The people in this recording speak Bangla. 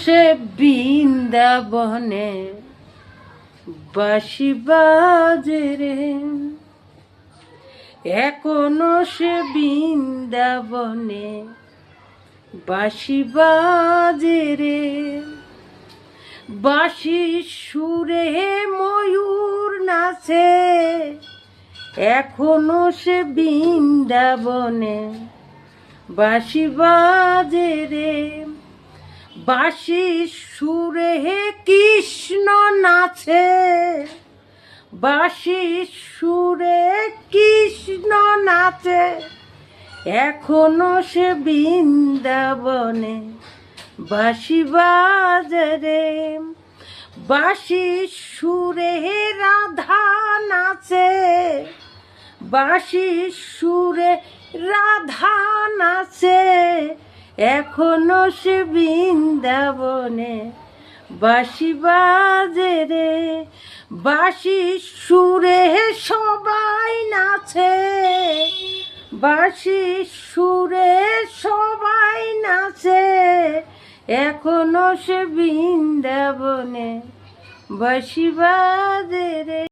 সে বৃন্দাবনে বাঁশি বাজে রে, এখনো সে বৃন্দাবনে বাঁশি বাজে রে। বাঁশির সুরে ময়ূর নাচে, এখনো সে বৃন্দাবনে বাঁশি বাজে রে। বাঁশির সুরে কৃষ্ণ নাচে, বাঁশির সুরে কৃষ্ণ নাচে, এখনো সে বৃন্দাবনে বাঁশি বাজে রে। বাঁশির সুরে রাধা নাচে, বাঁশির সুরে রাধা নাচে, এখনো সে বৃন্দাবনে বাঁশি বাজে রে। বাঁশির সুরে সবাই নাচে, বাঁশির সুরে সবাই নাচে, এখনো সে বৃন্দাবনে বাঁশি বাজে রে।